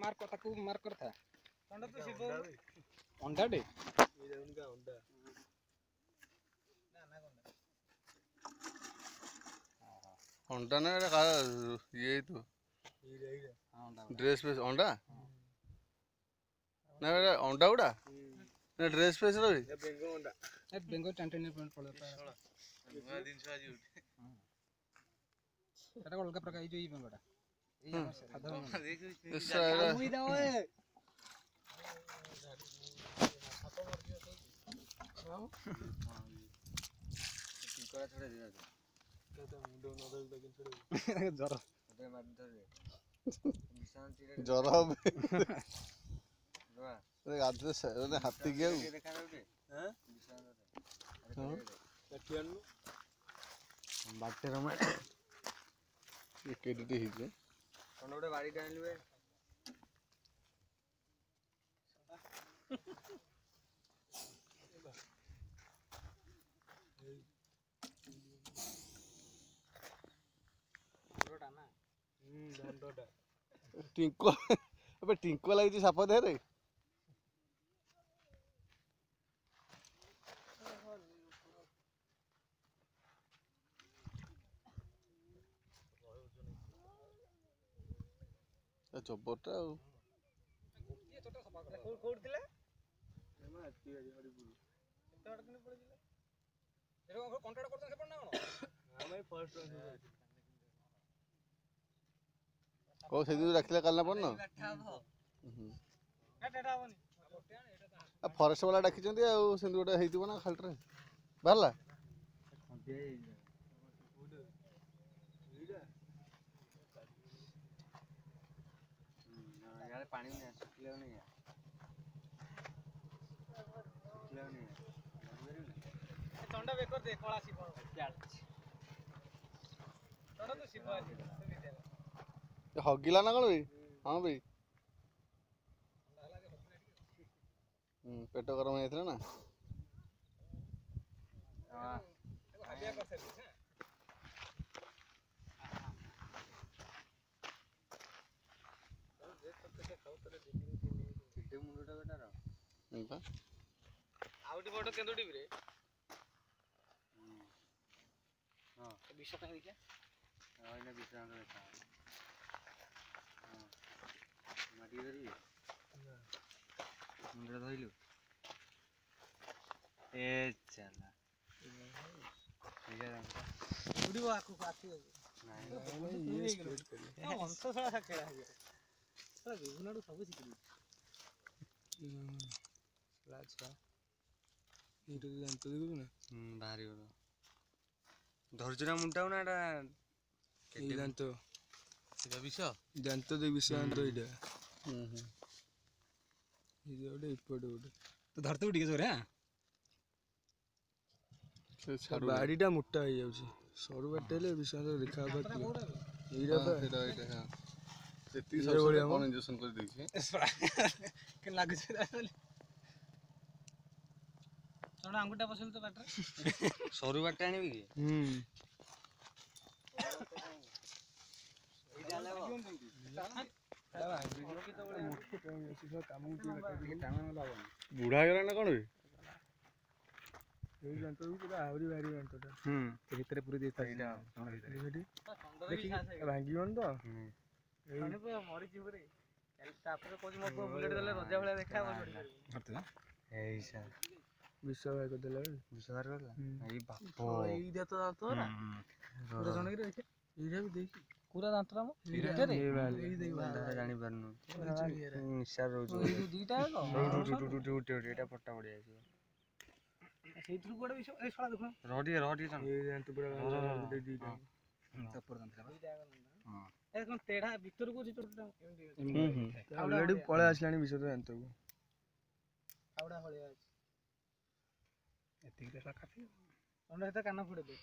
mark ताकू mark करता अंडा तो सिर्फ अंडा डे ये उनका अंडा ना अंडा ना ये तो ड्रेस पेस अंडा ना अंडा उड़ा ना ड्रेस पेस रो बेंगो अंडा ए बेंगो टेंटेन पॉइंट पड़े नया दिन से आज उठे सेटा अलग प्रकार ई जो ई बेंगोटा ई साधारण इसरा मुई दा ओए टिंकोरा छोड़ दे तो मुंडो नदल तक छोड़ जरा अरे मार दे निशान जरा अरे गाधे से हाथी गया देखा रे हैं निशान कटियन बाटे रमा ये केडीटी हिजे कोन गोटे बाड़ी टाइल बे रोटा ना दंडटा टिंको अबे टिंको लागी साप दे रे जबरटा ये छोटा सफा कर कोड थिला एमा हत्ती आजी हरिपुर केतटा दिन पड़िला एरो कॉन्ट्रैक्ट करते से पड़ना कोन हम फर्स्ट को से दिन रखले कालना पड़नो एटा हबनी आ फॉरेस्ट वाला डाकी चंदी आ सिंधु गोटा हेतिबो ना खालटरे बारला यार पानी में सुखले नहीं है सुखले नहीं है ठंडा बेकर दे कोला सी पर ठंडा तो सिपा जी हगिला ना कोन बे हां बे पेट गरम हेतले ना हां हबिया कर से चिट्टे मुंडटा बेटा रो बा आउटी फोटो केंदुटी रे हां विश्व का देखिए आइना विश्राम देखा हां माटी धरी मुंडा धइलु ए चला उड़ीबो आकु आथि नहीं ये स्ट्रेट कर अंश थोड़ा खेला है थोड़ा विभुनाडू सब सिकली अच्छा ये तो जानतो देखु ना भारी बड़ धरजुना मुंटाउ ना एटा केटे जानतो एटा विषय जानतो दे विषय जानतो एटा ये ओडे इपड ओडे तो धरते उठी के जोरे हां बाड़ीटा मोटा हो जाउची सरू बाटेले विषय देखा बाकी एटा बा एटा हां सेती सब कोन इंजेक्शन कर दै छै के लागु छै थोड़ा अंगूठा बसल तो बाटर सरू बाटे आनिबी की बुढ़ा गला ना कोन बे ये जानतो पूरा आवरी भारी जानतोटा ते भीतर पूरी देता एटा देखि भांगीवन तो एने पे मरि जीवरे तापर कोज मको बुलेट देले रजा भले देखा धरते ऐसा विश्वास कर देले विश्वास करला ए बापो ए दे तो दांतो ना पूरा जण के देखे इरे भी देखि पूरा दांतो ना इरे रे ए देख बंदा जानि परनु निशा रोज ए दीटा को एटा पट्टा पड़िया छै सेथु कोडे विश्व ए साला देखो रोडी जान ए जान तू पूरा दे दीटा तपर दांतला हां ए कोन तेढ़ा भीतर को चिटोटा ऑलरेडी पळे आसलानी विषय तो जानतो आवडा होळिया एतिक काफी अंडा काना फोड़े दे